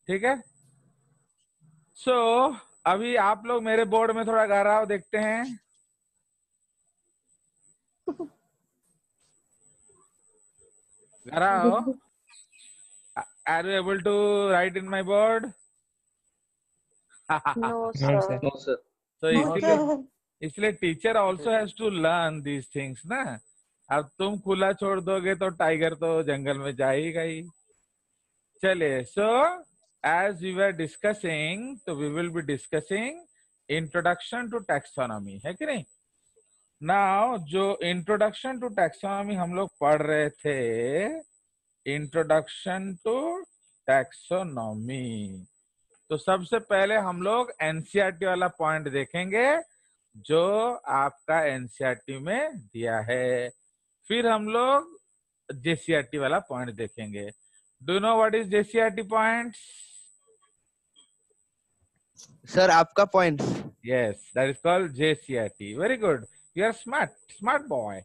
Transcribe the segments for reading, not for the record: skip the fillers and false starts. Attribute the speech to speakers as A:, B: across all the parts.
A: ठीक है। सो अभी आप लोग मेरे बोर्ड में थोड़ा गा रहा हो, देखते हैं। गा रहा हो? Are you able to write in my board?
B: No,
C: No,
B: sir.
C: sir.
D: No, sir.
A: तो
B: No,
A: इसलिए
B: sir.
A: इसलिए teacher also has to learn these things ना। अब तुम खुला छोड़ दोगे तो टाइगर तो जंगल में जाएगा ही। चलिए, so as we were discussing, तो we will be discussing introduction to taxonomy, है कि नहीं। नाउ जो इंट्रोडक्शन टू टैक्सोनॉमी हम लोग पढ़ रहे थे, इंट्रोडक्शन टू टैक्सोनॉमी, तो सबसे पहले हम लोग एनसीईआरटी वाला पॉइंट देखेंगे जो आपका एनसीईआरटी में दिया है। फिर हम लोग जेसीईआरटी वाला पॉइंट देखेंगे। Do you know what is JCERT points?
D: Sir आपका point.
A: Yes, that is called JCERT. Very good, you are smart, smart boy.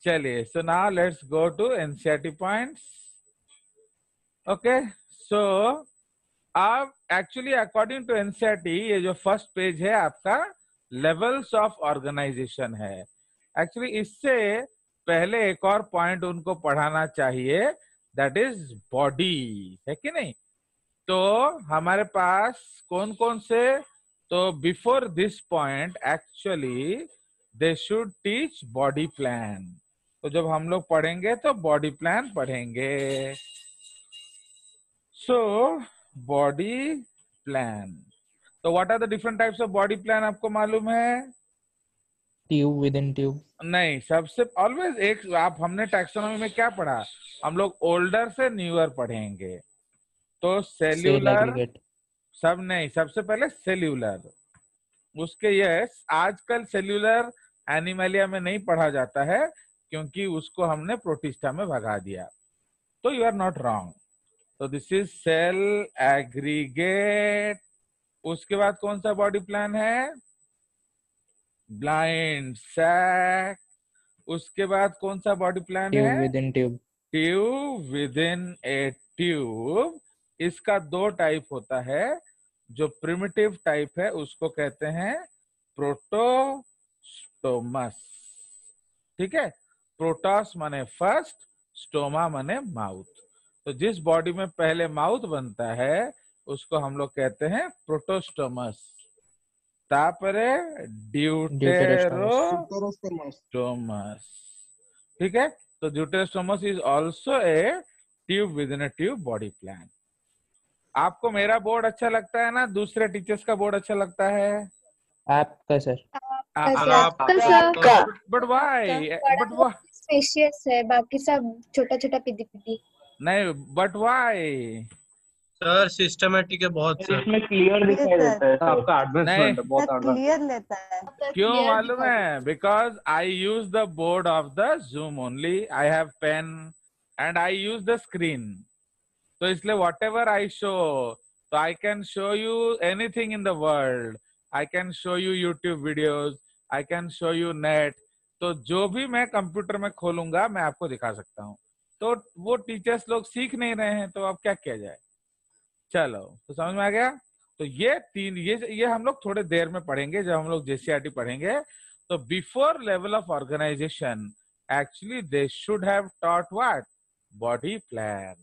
A: चलिए, so now let's go to NCERT points. Okay, so अब actually according to NCERT ये जो first page है आपका levels of organisation है। Actually इससे पहले एक और पॉइंट उनको पढ़ाना चाहिए, दैट इज बॉडी, है कि नहीं। तो हमारे पास कौन कौन से, तो before this point actually they should teach body plan. तो जब हम लोग पढ़ेंगे तो बॉडी प्लान पढ़ेंगे। सो बॉडी प्लान, तो what are the different types of body plan आपको मालूम है?
C: Tube within tube.
A: नहीं, सबसे ऑलवेज एक, आप हमने टैक्सोनॉमी में क्या पढ़ा, हम लोग ओल्डर से न्यूअर पढ़ेंगे। तो
C: Cell
A: सेल्यूलर,
C: aggregate.
A: सब नहीं, सबसे पहले सेल्यूलर, उसके यस आजकल सेल्यूलर एनिमलिया में नहीं पढ़ा जाता है क्योंकि उसको हमने प्रोटिस्टा में भगा दिया। तो यू आर नॉट रॉन्ग। तो दिस इज सेल एग्रीगेट। उसके बाद कौन सा बॉडी प्लान है? Blind sac. उसके बाद कौन सा बॉडी प्लान
C: Tube
A: है?
C: within tube.
A: Tube within a tube. इसका दो टाइप होता है। जो प्रिमिटिव टाइप है उसको कहते हैं प्रोटोस्टोमस, ठीक है। प्रोटोस माने फर्स्ट, स्टोमा माने माउथ। तो जिस बॉडी में पहले माउथ बनता है उसको हम लोग कहते हैं प्रोटोस्टोमस। तापरे
C: Deuterostomus.
A: ड्यूटेरोस्टोमस, ठीक है। तो deuterostomes is also a tube within a tube body plan. आपको मेरा बोर्ड अच्छा लगता है ना, दूसरे टीचर्स का बोर्ड अच्छा लगता है?
C: आपका sir.
A: But why? But why?
B: Spacious है, बाकी सब छोटा छोटा पिटी पिटी।
A: नहीं, बट व्हाई?
D: सर सिस्टमेटिक है बहुत सर।
E: इसमें क्लियर दिखाई देता है
D: आपका
A: नहीं,
D: एडवांसमेंट है, बहुत एडवांस।
F: क्लियर लेता है।
A: क्यों मालूम है? Because I use the board of the Zoom only, I have pen and I use the screen. तो इसलिए वॉट एवर आई शो, तो I can show you anything in the world, I can show you YouTube videos, I can show you net. तो जो भी मैं computer में खोलूंगा मैं आपको दिखा सकता हूँ। तो वो टीचर्स लोग सीख नहीं रहे हैं, तो अब क्या किया जाए। चलो, तो समझ में आ गया। तो ये तीन, ये हम लोग थोड़े देर में पढ़ेंगे जब हम लोग जेसीईआरटी पढ़ेंगे। तो before level of organization actually they should have taught what? Body plan.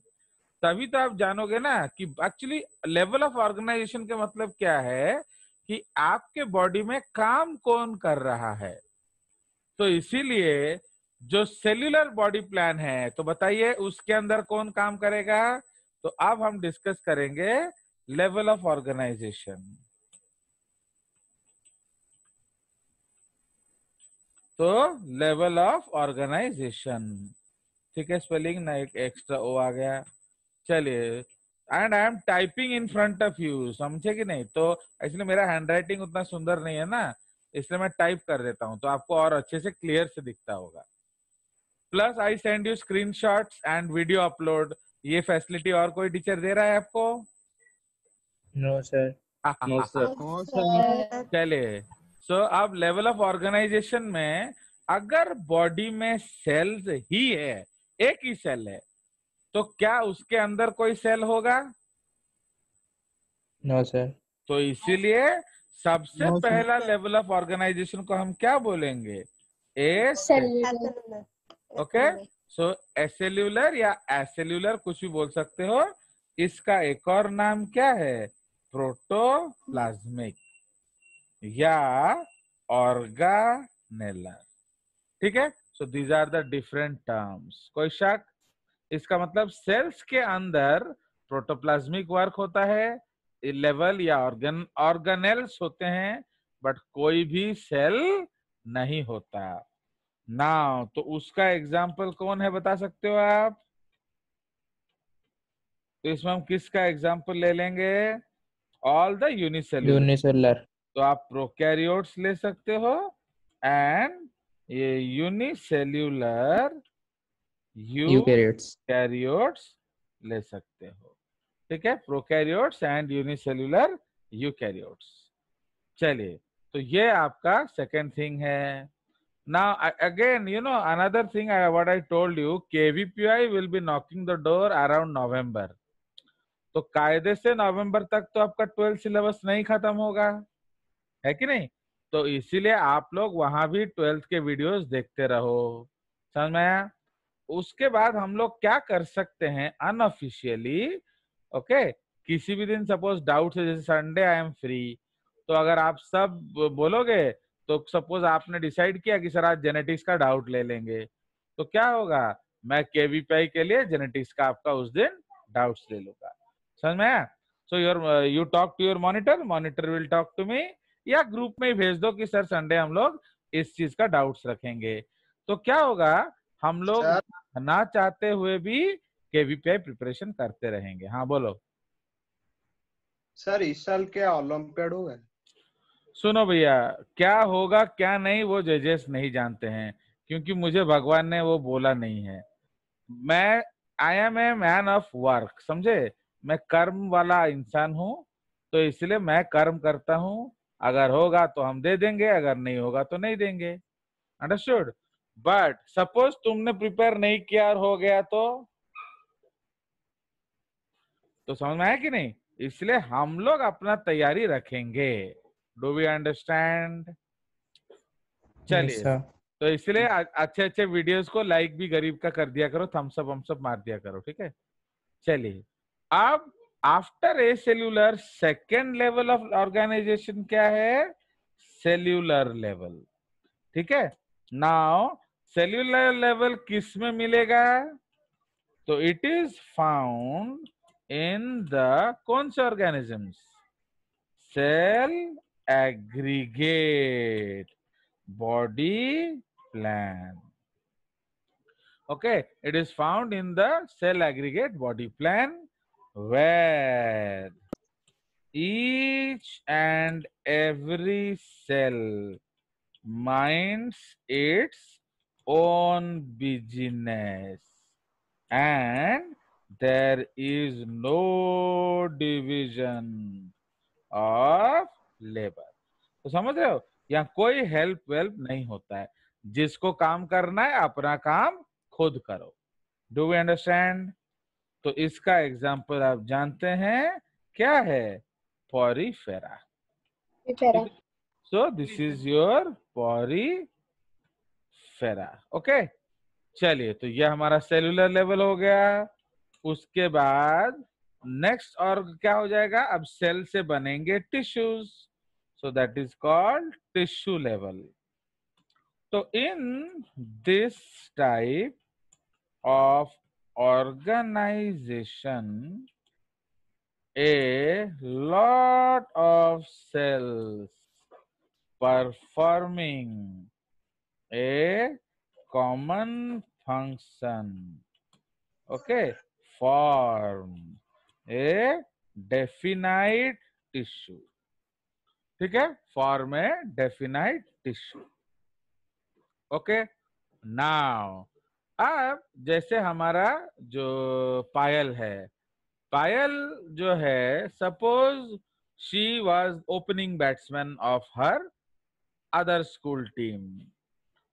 A: तभी तो आप जानोगे ना कि एक्चुअली लेवल ऑफ ऑर्गेनाइजेशन का मतलब क्या है, कि आपके बॉडी में काम कौन कर रहा है। तो इसीलिए जो सेल्यूलर बॉडी प्लान है, तो बताइए उसके अंदर कौन काम करेगा। तो अब हम डिस्कस करेंगे लेवल ऑफ ऑर्गेनाइजेशन। तो लेवल ऑफ ऑर्गेनाइजेशन, ठीक है। स्पेलिंग ना एक एक्स्ट्रा ओ आ गया। चलिए, and I am typing in front of you, समझे कि नहीं। तो इसलिए मेरा हैंडराइटिंग उतना सुंदर नहीं है ना, इसलिए मैं टाइप कर देता हूं तो आपको और अच्छे से क्लियर से दिखता होगा। Plus I send you screenshots and video upload. ये फैसिलिटी और कोई टीचर दे रहा है आपको?
C: No, sir.
D: No sir.
A: चलिए, सो अब लेवल ऑफ ऑर्गेनाइजेशन में अगर बॉडी में सेल्स ही है, एक ही सेल है, तो क्या उसके अंदर कोई सेल होगा?
C: No, sir.
A: तो इसीलिए सबसे
D: No, sir.
A: पहला लेवल ऑफ ऑर्गेनाइजेशन को हम क्या बोलेंगे? ए
B: सेल्यूलर।
A: ओके, सो एसेल्यूलर या एसेल्यूलर कुछ भी बोल सकते हो। इसका एक और नाम क्या है? प्रोटोप्लाज्मिक या ऑर्गानेलर। ठीक है, so these are the different terms. कोई शक? इसका मतलब सेल्स के अंदर प्रोटोप्लाज्मिक वर्क होता है, लेवल या ऑर्गेनेल्स होते हैं, बट कोई भी सेल नहीं होता। नाउ तो उसका एग्जाम्पल कौन है, बता सकते हो आप? तो इसमें हम किसका एग्जाम्पल ले लेंगे? All the unicellular.
C: Unicellular.
A: तो आप प्रोकैरियोट्स ले सकते हो एंड ये यूनिसेल्यूलर
C: Eukaryotes.
A: यूकैरियोट्स ले सकते हो। ठीक है, प्रोकैरियोट्स एंड यूनिसेल्यूलर यूकैरियोट्स। चलिए, तो ये आपका सेकंड थिंग है। Now again, you know, another thing, what I told you, KVPI will be knocking the door around November. तो कायदे से नवंबर तक तो आपका 12th सिलेबस नहीं खत्म होगा, है कि नहीं? तो इसीलिए आप लोग वहां भी 12th के वीडियोस देखते रहो। समझ में आया? उसके बाद हम लोग क्या कर सकते हैं अनऑफिशियली, ओके, किसी भी दिन सपोज डाउट है, जैसे संडे आई एम फ्री, तो अगर आप सब बोलोगे तो सपोज आपने डिसाइड किया कि सर आज जेनेटिक्स का डाउट ले लेंगे, तो क्या होगा, मैं केवीपीआई के लिए जेनेटिक्स का आपका उस दिन डाउट्स ले लूंगा। समझ में आया? So you talk to your monitor, monitor will talk to me, या ग्रुप में ही भेज दो कि सर संडे हम लोग इस चीज का डाउट्स रखेंगे। तो क्या होगा, हम लोग
D: सर
A: ना चाहते हुए भी केवीपीआई प्रिपरेशन करते रहेंगे। हाँ बोलो।
D: सर इस साल क्या ओलंपियाड होगा?
A: सुनो भैया, क्या होगा क्या नहीं वो जजेस नहीं जानते हैं, क्योंकि मुझे भगवान ने वो बोला नहीं है। मैं I am a man of work, समझे? मैं कर्म वाला इंसान हूँ, तो इसलिए मैं कर्म करता हूँ। अगर होगा तो हम दे देंगे, अगर नहीं होगा तो नहीं देंगे। अंडरस्टूड? बट सपोज तुमने प्रिपेयर नहीं किया और हो गया तो समझ में आया कि नहीं? इसलिए हम लोग अपना तैयारी रखेंगे। Do we understand?
C: Yes,
A: चलिए,
C: sir.
A: तो इसलिए अच्छे अच्छे वीडियोस को लाइक भी गरीब का कर दिया करो, थम्स अप मार दिया करो, ठीक है? चलिए, अब after a cellular second level of organization क्या है? Cellular level. ठीक है, नाउ सेल्यूलर लेवल किस में मिलेगा? तो it is found in the कौन से organisms? Cell aggregate body plan. Okay, it is found in the cell aggregate body plan, where each and every cell minds its own business and there is no division of labor. तो समझ रहे हो, यहाँ कोई help वेल्प नहीं होता है, जिसको काम करना है अपना काम खुद करो। Do we understand? तो इसका एग्जाम्पल आप जानते हैं क्या है? Porifera. So this is your porifera. Okay, चलिए, तो ये हमारा सेलुलर लेवल हो गया। उसके बाद नेक्स्ट और क्या हो जाएगा? अब सेल से बनेंगे tissues, so that is called tissue level. So in this type of organization, a lot of cells performing a common function, okay, form a definite tissue. ठीक है, form a definite tissue. Okay, now अब जैसे हमारा जो पायल है, पायल जो है, suppose she was opening batsman of her other school team,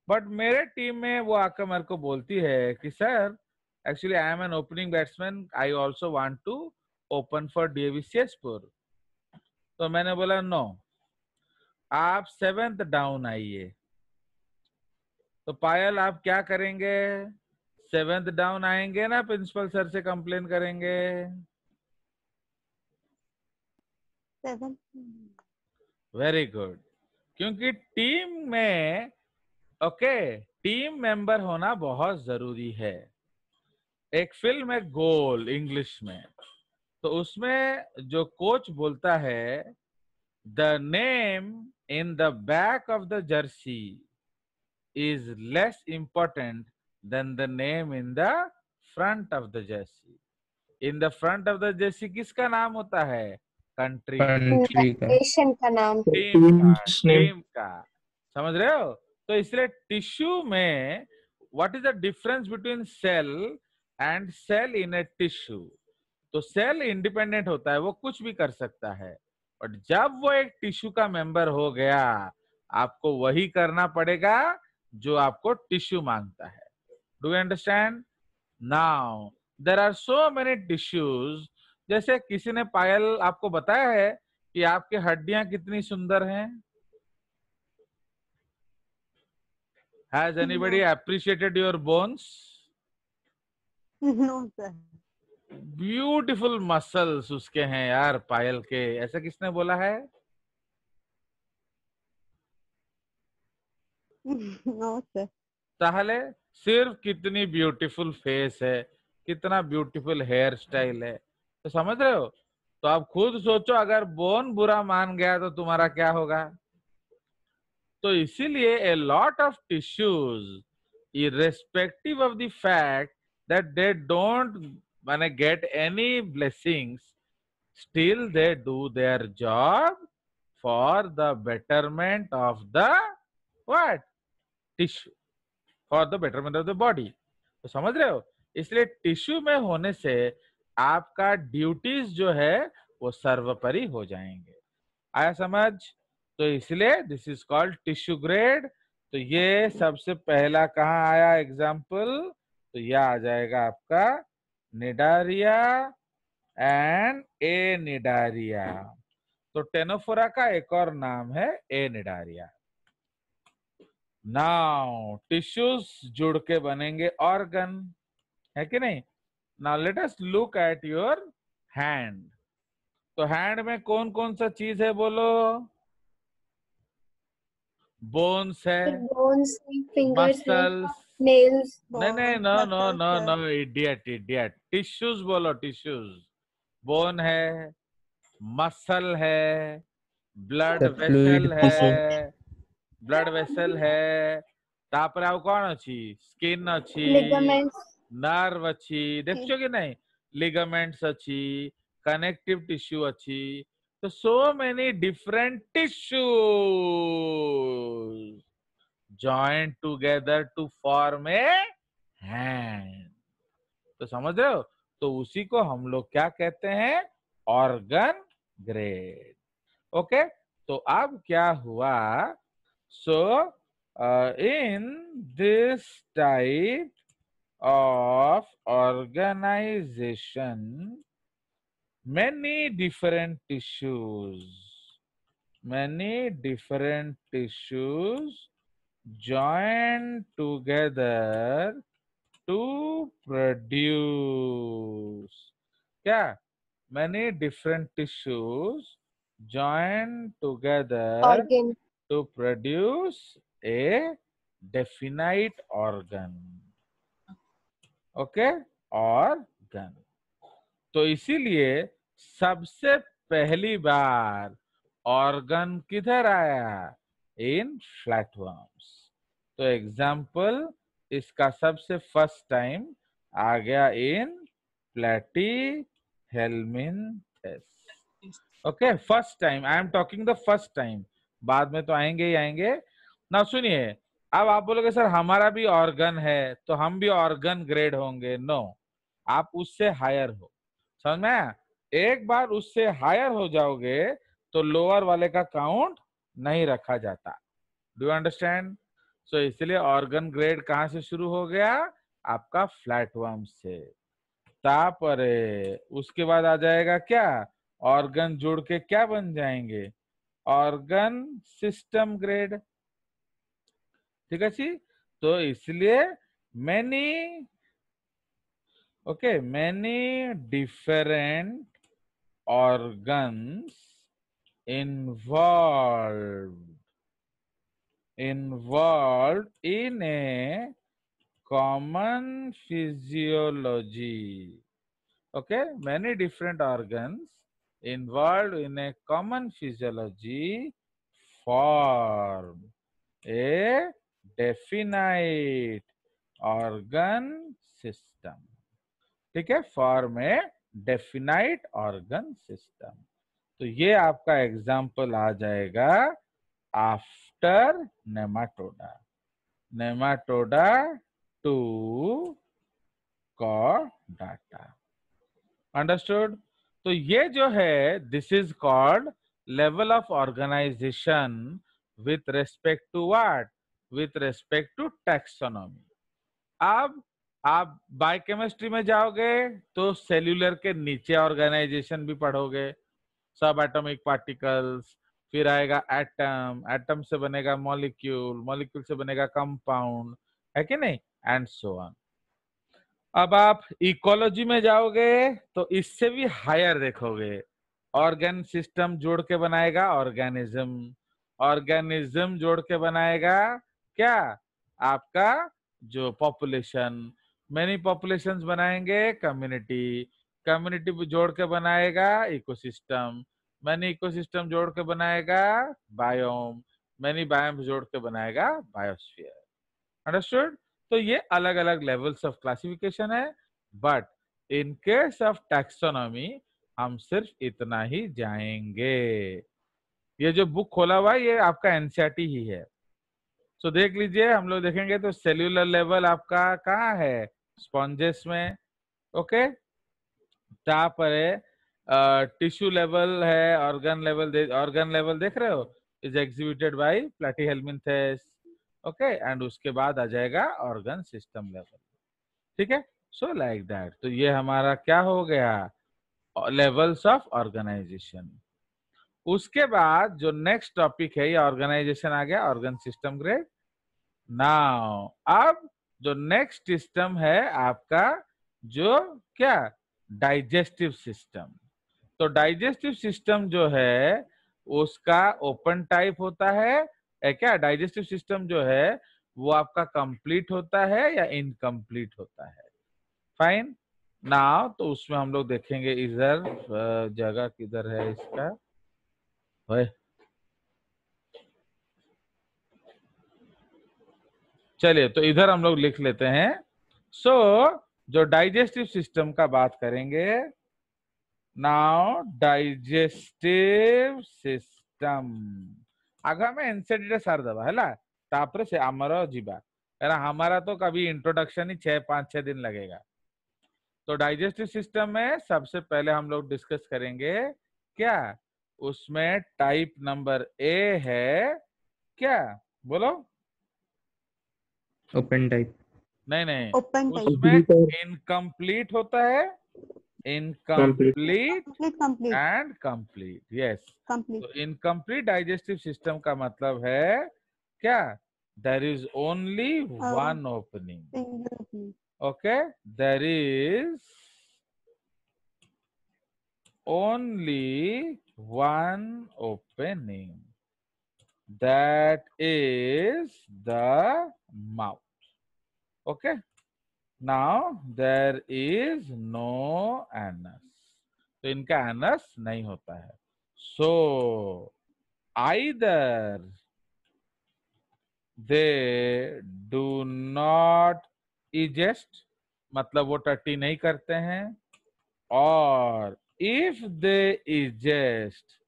A: but मेरे टीम में वो आकर मेरे को बोलती है कि sir actually I am an opening batsman, I also want to open for DAV Siyaspur. तो मैंने बोला नो, आप 7th डाउन आइए। तो पायल आप क्या करेंगे? 7th डाउन आएंगे ना, प्रिंसिपल सर से कंप्लेन करेंगे?
E: 7
A: वेरी गुड। क्योंकि टीम में टीम मेंबर होना बहुत जरूरी है। एक फिल्म है गोल इंग्लिश में, तो उसमें जो कोच बोलता है, the name in the back of the Jersey is less important than the name in the front of the jersey. In the front of the jersey किसका नाम होता है? कंट्री,
C: कंट्री का,
B: नेशन का नाम।
A: टीम का। समझ रहे हो? तो इसलिए टिश्यू में what is the difference between cell and cell in a tissue? तो सेल इंडिपेंडेंट होता है, वो कुछ भी कर सकता है, बट जब वो एक टिश्यू का मेंबर हो गया, आपको वही करना पड़ेगा जो आपको टिश्यू मांगता है। Do you understand? Now there are so many tissues. जैसे किसी ने पायल आपको बताया है कि आपकी हड्डियां कितनी सुंदर हैं? Has anybody appreciated your bones?
E: No sir.
A: Beautiful muscles उसके हैं यार पायल के, ऐसा किसने बोला है?
E: No sir.
A: ताहले सिर्फ कितनी ब्यूटीफुल फेस है, कितना ब्यूटीफुल हेयर स्टाइल है, तो समझ रहे हो? तो आप खुद सोचो, अगर बोन बुरा मान गया तो तुम्हारा क्या होगा? तो इसीलिए a lot of tissues, irrespective of the fact that they don't wanna get any blessings, still they do their job for the betterment of the what? Tissue, for the betterment of the body. तो समझ रहे हो? इसलिए tissue में होने से आपका duties जो है वो सर्वोपरि हो जाएंगे। आया समझ? तो इसलिए this is called tissue grade. तो ये सबसे पहला कहाँ आया एग्जाम्पल? तो यह आ जाएगा आपका निडारिया एंड ए निडारिया। तो टेनोफोरा का एक और नाम है ए निडारिया। नाउ टिश्यूज जुड़ के बनेंगे ऑर्गन, है कि नहीं? Now let us look at your hand. तो हैंड में कौन कौन सा चीज है बोलो? बोन्स है,
B: बोन्स, फिंगर्स,
A: मसल्स,
B: नेल्स।
A: नहीं no no no no idiot idiot, tissues बोलो, टिश्यूज। बोन है, मसल है, ब्लड वेसल है, ब्लड वेसल है, तापर आउ कौन अछि? स्किन अछि,
B: लिगामेंट्स,
A: नर्व अछि, देखछो कि नहीं? लिगामेंट्स अछि, कनेक्टिव टिश्यू अछि। तो so many different tissues joined together to form a hand. तो समझ रहे हो? तो उसी को हम लोग क्या कहते हैं? Organ grade. ओके, तो अब क्या हुआ? So in this type of organization, many different tissues join together to produce क्या? Many different tissues join together
B: organ,
A: to produce a definite organ. Okay, organ. तो इसीलिए सबसे पहली बार ऑर्गन किधर आया? इन फ्लैटवर्म्स। तो एग्जाम्पल इसका सबसे फर्स्ट टाइम आ गया in platyhelminthes. Okay, first time, I am talking the first time, बाद में तो आएंगे ही आएंगे ना। सुनिए, अब आप बोलोगे सर हमारा भी ऑर्गन है तो हम भी ऑर्गन ग्रेड होंगे। नो, आप उससे हायर हो। समझ में आया? एक बार उससे हायर हो जाओगे तो लोअर वाले का काउंट नहीं रखा जाता। Do you understand? सो इसलिए ऑर्गन ग्रेड कहां से शुरू हो गया? आपका फ्लैटवर्म से। तापरे उसके बाद आ जाएगा क्या? ऑर्गन जुड़ के क्या बन जाएंगे, ऑर्गन सिस्टम ग्रेड। ठीक है जी। तो इसलिए many, okay, many different organs involved in a common physiology. Okay, many different organs involved in a common physiology form a definite organ system. ठीक है, form a definite organ system. तो ये आपका example आ जाएगा after nematoda, nematoda to chordata. Understood. तो ये जो है this is called level of organisation with respect to what, with respect to taxonomy. अब आप बायोकेमिस्ट्री में जाओगे तो सेल्यूलर के नीचे ऑर्गेनाइजेशन भी पढ़ोगे, सब एटॉमिक पार्टिकल्स, फिर आएगा एटम, एटम से बनेगा मॉलिक्यूल, मॉलिक्यूल से बनेगा कंपाउंड, है कि नहीं, एंड सो ऑन। अब आप इकोलॉजी में जाओगे तो इससे भी हायर देखोगे, ऑर्गन सिस्टम जोड़ के बनाएगा ऑर्गेनिज्म, ऑर्गेनिज्म जोड़ के बनाएगा क्या, आपका जो पॉपुलेशन, मेनी पॉपुलेशंस बनाएंगे कम्युनिटी, कम्युनिटी जोड़ के बनाएगा इकोसिस्टम, मैनी इकोसिस्टम जोड़ के बनाएगा बायोम, मैनी बायोम जोड़ के बनाएगा बायोस्फीयर। अंडरस्टूड। तो ये अलग अलग लेवल्स ऑफ क्लासिफिकेशन है, but in case of taxonomy हम सिर्फ इतना ही जाएंगे। ये जो बुक खोला हुआ है ये आपका एनसीईआरटी ही है। तो देख लीजिए, हम लोग देखेंगे तो सेल्यूलर लेवल आपका कहाँ है, स्पॉन्जेस में, ओके। जहाँ पर है टिश्यू लेवल है, ऑर्गन लेवल देख रहे हो, is executed by platyhelminthes, okay, and उसके बाद आ जाएगा ऑर्गन सिस्टम लेवल। ठीक है, सो लाइक दैट। तो ये हमारा क्या हो गया, लेवल्स ऑफ ऑर्गेनाइजेशन। उसके बाद जो नेक्स्ट टॉपिक है, ये ऑर्गेनाइजेशन आ गया, ऑर्गन सिस्टम ग्रेड। नाउ अब जो नेक्स्ट सिस्टम है आपका, जो क्या, डाइजेस्टिव सिस्टम। तो डाइजेस्टिव सिस्टम जो है उसका ओपन टाइप होता है, क्या डाइजेस्टिव सिस्टम जो है वो आपका कंप्लीट होता है या इनकम्प्लीट होता है। फाइन। नाउ तो उसमें हम लोग देखेंगे, इधर जगह किधर है इसका, ओए चलिए तो इधर हम लोग लिख लेते हैं। सो जो डाइजेस्टिव सिस्टम का बात करेंगे, नाउ डाइजेस्टिव सिस्टम आगामी एनसीईआरटी सार दबा है तापरे से आमर जीवा, हमारा तो कभी इंट्रोडक्शन ही 5-6 दिन लगेगा। तो डाइजेस्टिव सिस्टम में सबसे पहले हम लोग डिस्कस करेंगे क्या, उसमें टाइप नंबर ए है क्या, बोलो,
C: ओपन टाइप।
A: नहीं
E: ओपन टाइप,
A: उसमें इनकम्प्लीट होता है, incomplete
E: complete
A: and complete, yes.
E: Complete
A: तो इनकम्प्लीट डाइजेस्टिव सिस्टम का मतलब है क्या, there is only one opening,
E: single,
A: okay, there is only one opening, that is the mouth, okay. Now there is no anus, तो इनका anus नहीं होता है। So either they do not ingest, मतलब वो टट्टी नहीं करते हैं, और if they ingest,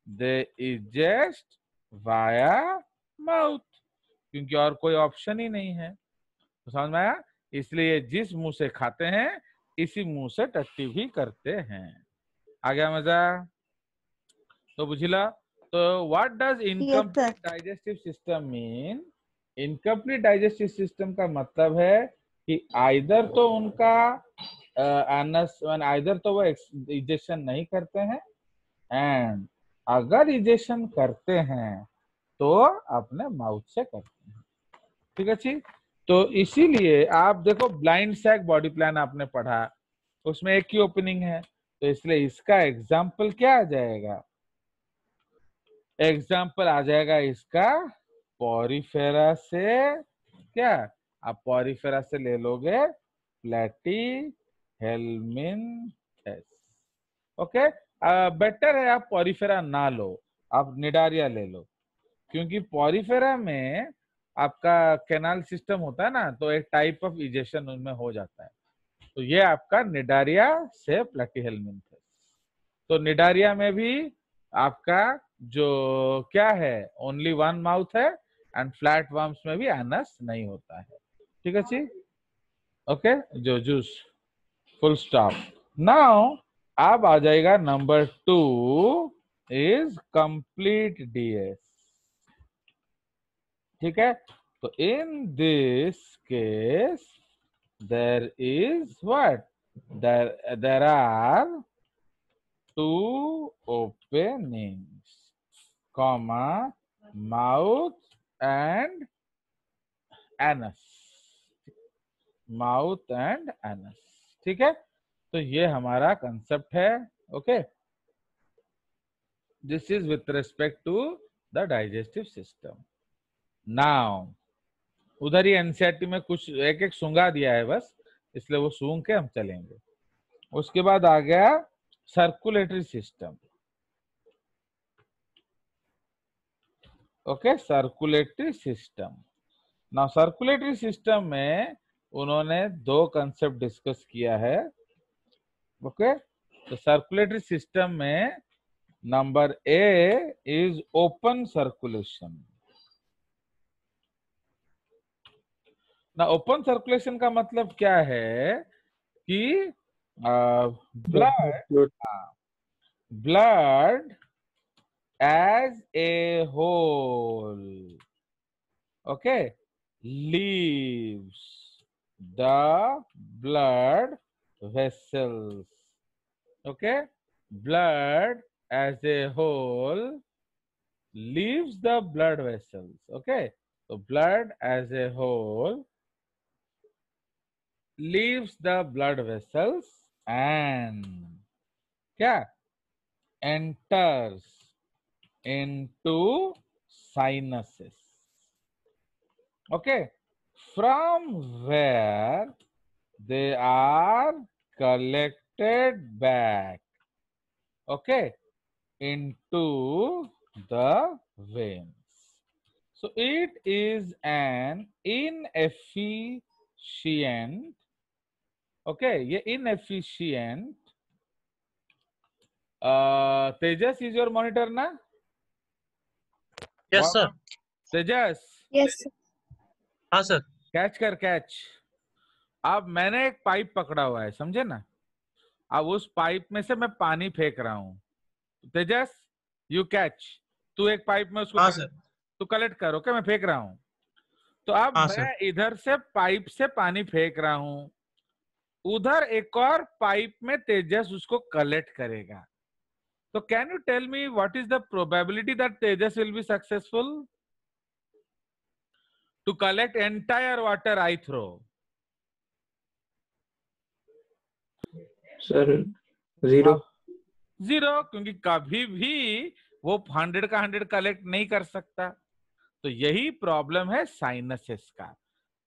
A: they ingest via mouth, क्योंकि और कोई ऑप्शन ही नहीं है। तो समझ में आया, इसलिए जिस मुंह से खाते हैं इसी मुंह से टट्टी भी करते हैं। आ गया मजा, तो बुझिला। तो what does incomplete digestive system mean, incomplete digestive system का मतलब है कि आइदर तो उनका आइदर तो वो इंजेक्शन नहीं करते हैं, एंड अगर इजेशन करते हैं तो अपने माउथ से करते हैं। ठीक है जी। तो इसीलिए आप देखो ब्लाइंड सैक बॉडी प्लान आपने पढ़ा, उसमें एक ही ओपनिंग है, तो इसलिए इसका एग्जाम्पल क्या आ जाएगा? एग्जाम्पल आ जाएगा इसका पॉरीफेरा से। क्या आप पॉरीफेरा से ले लोगे? प्लेटी हेलमिन्थेस। ओके, बेटर है आप पॉरीफेरा ना लो, आप निडारिया ले लो, क्योंकि पॉरीफेरा में आपका कैनाल सिस्टम होता है ना, तो एक टाइप ऑफ इजेशन उनमें हो जाता है। तो ये आपका निडारिया से प्लेटीहेलमिन्थेस। तो निडारिया में भी आपका जो क्या है, ओनली वन माउथ है, एंड फ्लैट वर्म्स में भी एनस नहीं होता है। ठीक है जी। ओके, जो जूस फुल स्टॉप। नाउ अब आ जाएगा नंबर 2 इज कंप्लीट डीएस। ठीक है, तो in this case there is what? There are two openings, comma, mouth and anus. Mouth and anus. ठीक है, तो ये हमारा कंसेप्ट है। Okay, this is with respect to the digestive system. Now उधर ही एनसीईआरटी में कुछ एक एक सूंघा दिया है बस, इसलिए वो सूंघ के हम चलेंगे। उसके बाद आ गया circulatory system. Okay, circulatory system. ना सर्कुलेटरी सिस्टम में उन्होंने दो कंसेप्ट डिस्कस किया है। ओके, तो सर्कुलेटरी सिस्टम में number A is open circulation. ना ओपन सर्कुलेशन का मतलब क्या है कि blood as a whole, okay, leaves the blood vessels. Okay, blood as a whole leaves the blood vessels. Okay, so blood as a whole leaves the blood vessels and क्या enters into sinuses. Okay, from where they are collected back, okay, into the veins. So it is an inefficient, okay, ये inefficient. Tejas is your monitor ना?
F: Yes, sir.
A: तेजस,
B: yes
F: हाँ sir.
A: Catch कर catch. अब मैंने एक pipe पकड़ा हुआ है, समझे ना? अब उस पाइप में से मैं पानी फेंक रहा हूँ। तेजस, यू कैच। तू एक पाइप में उसको
F: हाँ सर।
A: तू कलेक्ट कर। ओके, मैं फेंक रहा हूँ। तो अब
F: हाँ
A: मैं
F: सर।
A: इधर से पाइप से पानी फेंक रहा हूँ, उधर एक और पाइप में तेजस उसको कलेक्ट करेगा। तो can you tell me what is the probability that Tejas will be successful to collect entire water I throw?
C: Sir 0।
A: 0, क्योंकि कभी भी वो 100 का 100 कलेक्ट नहीं कर सकता। तो यही प्रॉब्लम है साइनसेस का।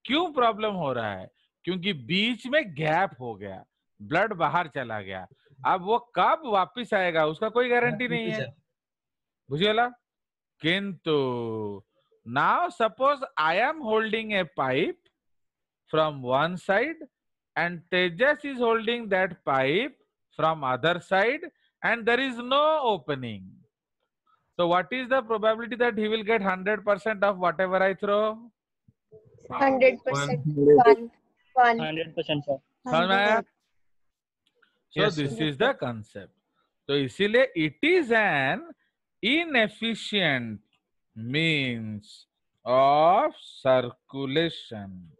A: क्यों प्रॉब्लम हो रहा है? क्योंकि बीच में गैप हो गया, ब्लड बाहर चला गया। अब वो कब वापस आएगा उसका कोई गारंटी नहीं है, बुझिएला। किंतु now suppose I am holding A pipe from one side and Tejas is holding that pipe from other side and there is no opening. So what is the probability that he will get 100% of whatever I throw?
B: 100%. 1
F: 100% sir.
A: समझ में आया? So
F: Yes,
A: this
F: sir.
A: is the concept. तो इसीलिए it is an inefficient means of circulation.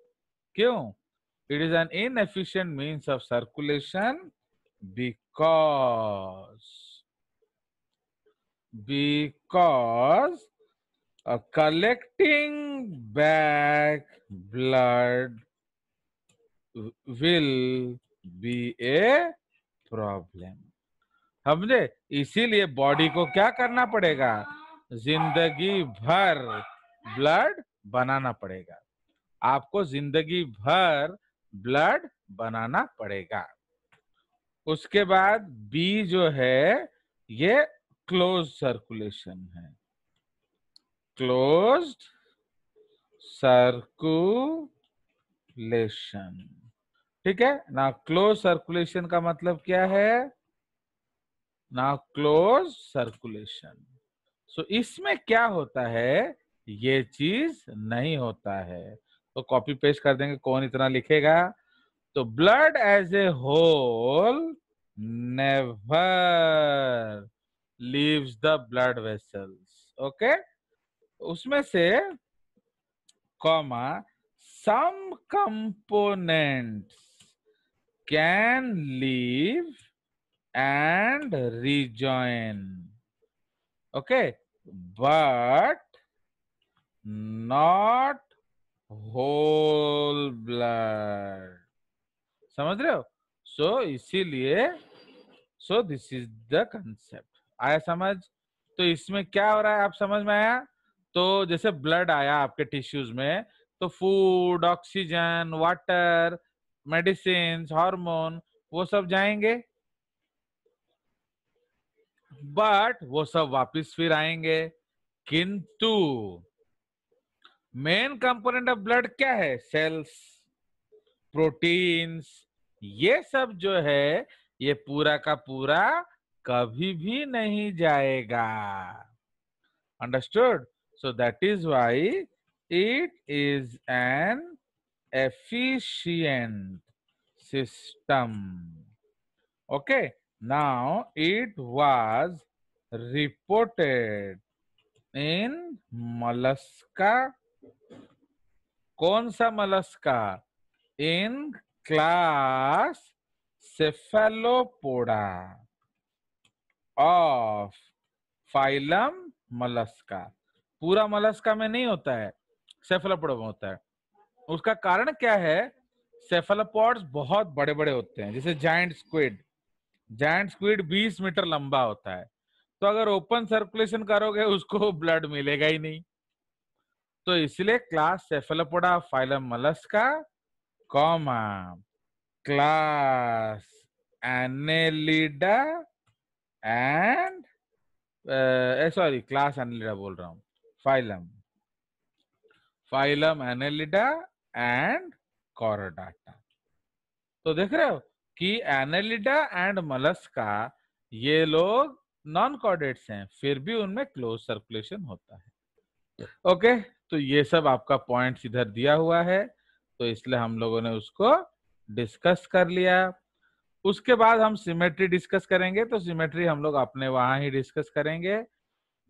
A: क्यों? It is an inefficient means of circulation because because collecting back blood will be a problem. समझे? इसीलिए body को क्या करना पड़ेगा, जिंदगी भर ब्लड बनाना पड़ेगा, आपको जिंदगी भर ब्लड बनाना पड़ेगा। उसके बाद बी जो है ये क्लोज सर्कुलेशन है, क्लोज्ड सर्कुलेशन, ठीक है ना। क्लोज सर्कुलेशन का मतलब क्या है ना, क्लोज सर्कुलेशन। सो इसमें क्या होता है, ये चीज नहीं होता है। तो कॉपी पेस्ट कर देंगे, कौन इतना लिखेगा। तो blood as a whole never leaves the blood vessels, okay. उसमें से comma some components can leave and rejoin, okay, but not whole blood, समझ रहे हो। सो इसीलिए सो दिस इज द कंसेप्ट, आया समझ। तो इसमें क्या हो रहा है आप समझ में आया। तो जैसे ब्लड आया आपके टिश्यूज में, तो food, oxygen, water, medicine, hormone, वो सब जाएंगे, बट वो सब वापस फिर आएंगे। किंतु मेन कंपोनेंट ऑफ ब्लड क्या है, सेल्स, प्रोटीन्स, ये सब जो है ये पूरा का पूरा कभी भी नहीं जाएगा। Understood. So that is why it is an efficient system, okay। now it was reported in mollusca, कौन सा mollusca, in class cephalopoda of phylum mollusca। पूरा mollusca में नहीं होता है, सेफलोपोडा में होता है। उसका कारण क्या है, सेफलोपॉड्स बहुत बड़े बड़े होते हैं, जैसे giant squid, giant squid 20 metre लंबा होता है। तो अगर ओपन सर्कुलेशन करोगे उसको ब्लड मिलेगा ही नहीं। तो इसलिए class cephalopoda phylum mollusca, comma class annelida and sorry class annelida बोल रहा हूं, phylum, phylum annelida and chordata. तो देख रहे हो कि एनेलिडा एंड mollusca ये लोग नॉन कॉर्डेट्स हैं, फिर भी उनमें क्लोज सर्कुलेशन होता है, ओके। तो ये सब आपका पॉइंट्स इधर दिया हुआ है, तो इसलिए हम लोगों ने उसको डिस्कस कर लिया। उसके बाद हम सिमेट्री डिस्कस करेंगे, तो सिमेट्री हम लोग अपने वहां ही डिस्कस करेंगे।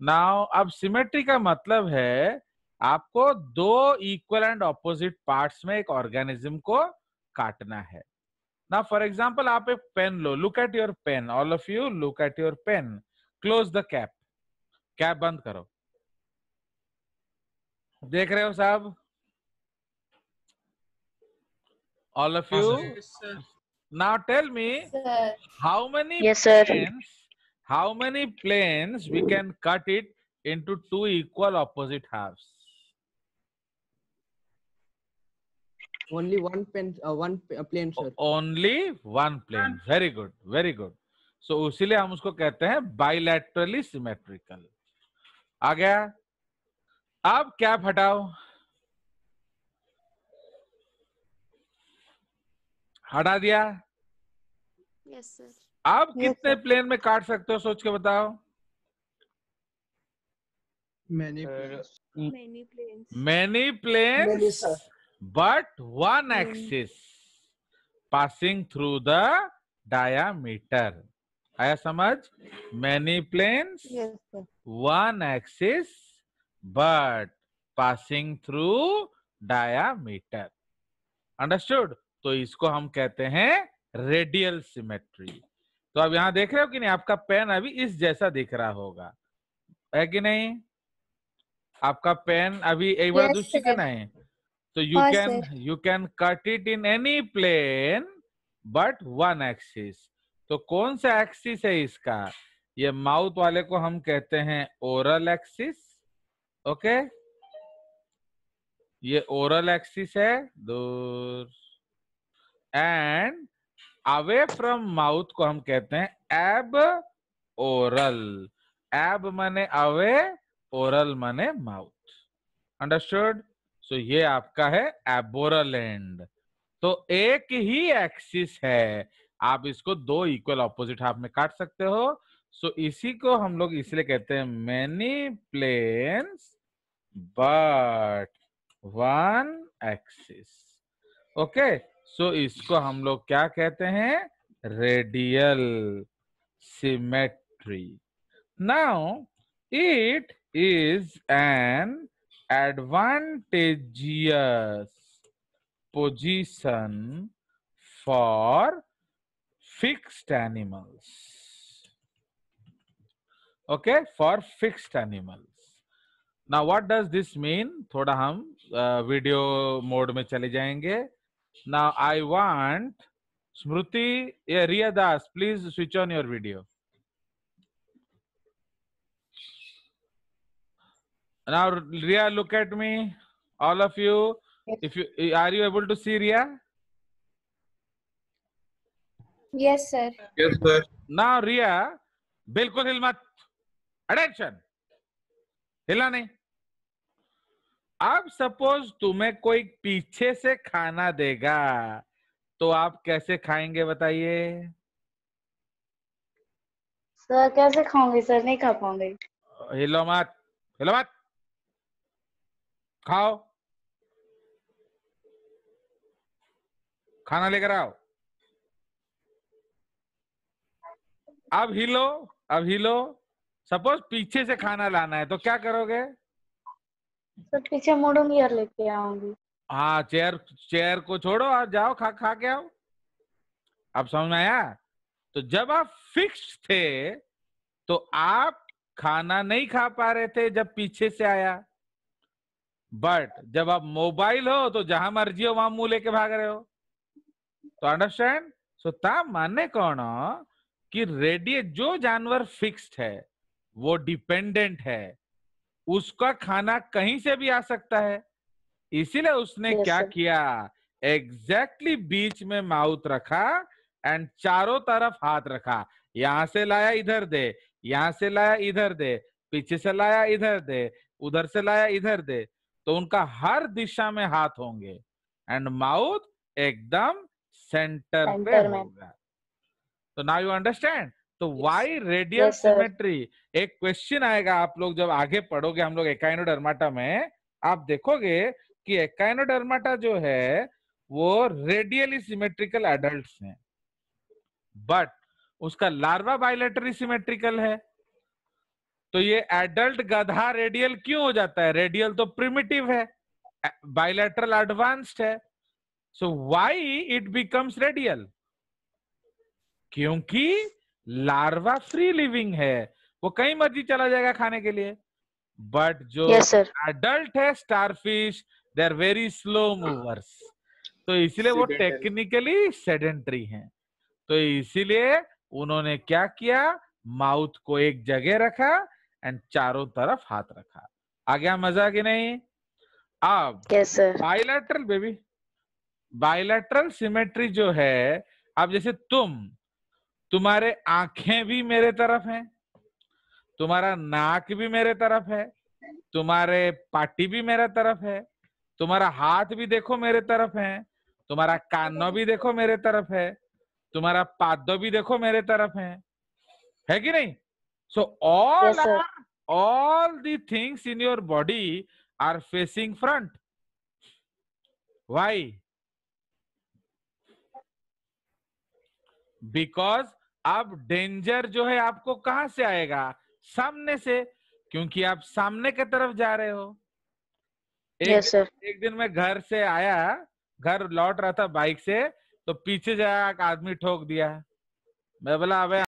A: नाउ अब सिमेट्री का मतलब है आपको दो इक्वल एंड ऑपोजिट पार्ट्स में एक ऑर्गेनिज्म को काटना है ना। फॉर एग्जांपल आप एक पेन लो, look at your pen, all of you look at your pen, close the cap, cap बंद करो। देख रहे हो साहब, all of you. Now tell me how many how many planes we can cut it into two equal opposite halves?
C: Only one plane, sir.
A: Only one plane. Very good, very good. So उसीलिए हम उसको कहते हैं bilaterally symmetrical। आ गया। अब cap हटाओ, हटा दिया।
E: Yes, sir.
A: अब
E: Yes,
A: कितने
E: sir.
A: प्लेन में काट सकते हो, सोच के बताओ।
D: Many planes.
E: Many planes.
A: Many planes,
G: Many, sir.
A: but one axis passing through the diameter। आया समझ? Many planes,
E: Yes, sir.
A: one axis, but passing through diameter। Understood? तो इसको हम कहते हैं रेडियल सिमेट्री। तो अब यहां देख रहे हो कि नहीं, आपका पेन अभी इस जैसा दिख रहा होगा, है कि नहीं? आपका पेन अभी एक बार
B: Yes,
A: दूसरी
B: sir.
A: का नहीं, तो
B: हाँ, sir.
A: you can cut it in any plane but one axis. तो कौन सा एक्सिस है इसका? ये माउथ वाले को हम कहते हैं ओरल एक्सिस. ओके, ये ओरल एक्सिस है दूर. एंड अवे फ्रॉम माउथ को हम कहते हैं एब ओरल. एब माने अवे, ओरल माने माउथ. अंडरस्टूड? सो ये आपका है एबोरल एंड. तो एक ही एक्सिस है, आप इसको दो इक्वल ऑपोजिट हाफ में काट सकते हो. सो इसी को हम लोग इसलिए कहते हैं many planes but one axis. Okay, so इसको हम लोग क्या कहते हैं? Radial symmetry. Now it is an advantageous position for fixed animals. Okay, for fixed animals. Now what does this mean? थोड़ा हम वीडियो मोड में चले जाएंगे. Now I want Smruti, Riya Das, please switch on your video. Now, Riya, look at me, all of you. If you are you able to see Riya?
B: Yes, sir.
F: Yes, sir.
A: Now, Riya, बिल्कुल हिल मत. Attention. हिला नहीं. अब suppose तुम्हें कोई पीछे से खाना देगा, तो आप कैसे खाएंगे बताइए?
B: सर कैसे खाओगे सर? नहीं खा पाऊंगे.
A: हिलो मत, हिलो मत. खाओ, खाना लेकर आओ. अब हिलो, अब हिलो. सपोज पीछे से खाना लाना है, तो क्या करोगे?
B: सर पीछे मुड़ूंगी और लेके आऊंगी.
A: हाँ, चेयर को छोड़ो और जाओ, खा के आओ. अब समझ में आया? तो जब आप फिक्स थे तो आप खाना नहीं खा पा रहे थे जब पीछे से आया. बट जब आप मोबाइल हो तो जहां मर्जी हो वहां मुंह लेके भाग रहे हो. तो अंडरस्टैंड? सो ता माने कौन कि रेडियल जो जानवर फिक्स्ड है वो डिपेंडेंट है, उसका खाना कहीं से भी आ सकता है. इसीलिए उसने क्या किया? एग्जैक्टली बीच में माउथ रखा एंड चारों तरफ हाथ रखा. यहां से लाया इधर दे, यहां से लाया इधर दे, पीछे से लाया इधर दे, उधर से लाया इधर दे. तो उनका हर दिशा में हाथ होंगे एंड माउथ एकदम सेंटर पे होगा. तो नाउ यू अंडरस्टैंड? तो व्हाई रेडियल सिमेट्री? एक क्वेश्चन आएगा, आप लोग जब आगे पढ़ोगे हम लोग एकाइनोडर्माटा में, आप देखोगे कि एकाइनोडर्माटा जो है वो रेडियली सिमेट्रिकल एडल्ट्स हैं, बट उसका लार्वा बायलैटरली सिमेट्रिकल है. तो ये एडल्ट गधा रेडियल क्यों हो जाता है? रेडियल तो प्रिमिटिव है, बायलैटरल एडवांस्ड है. So why it becomes radial? क्योंकि लार्वा फ्री लिविंग है, वो कहीं मर्जी चला जाएगा खाने के लिए. बट जो एडल्ट है starfish, they are very slow movers. तो इसीलिए वो टेक्निकली सेडेंटरी हैं. तो इसीलिए उन्होंने क्या किया? माउथ को एक जगह रखा एंड चारों तरफ हाथ रखा. आ गया मजा कि नहीं? अब बायलैटरल बेबी, बायलैटरल सिमेट्री जो है, अब जैसे तुम्हारे आंखें भी मेरे तरफ हैं, तुम्हारा नाक भी मेरे तरफ है, तुम्हारे पाटी भी मेरे तरफ है, तुम्हारा हाथ भी देखो मेरे तरफ है, तुम्हारा कानो भी देखो मेरे तरफ है, तुम्हारा पादो भी देखो मेरे तरफ है कि नहीं? सो all the things in your body are facing front. Why? Because अब डेंजर जो है आपको कहां से आएगा? सामने से, क्योंकि आप सामने की तरफ जा रहे हो. एक दिन मैं घर से आया, घर लौट रहा था बाइक से, तो पीछे जाया एक आदमी ठोक दिया. मैं बोला अबे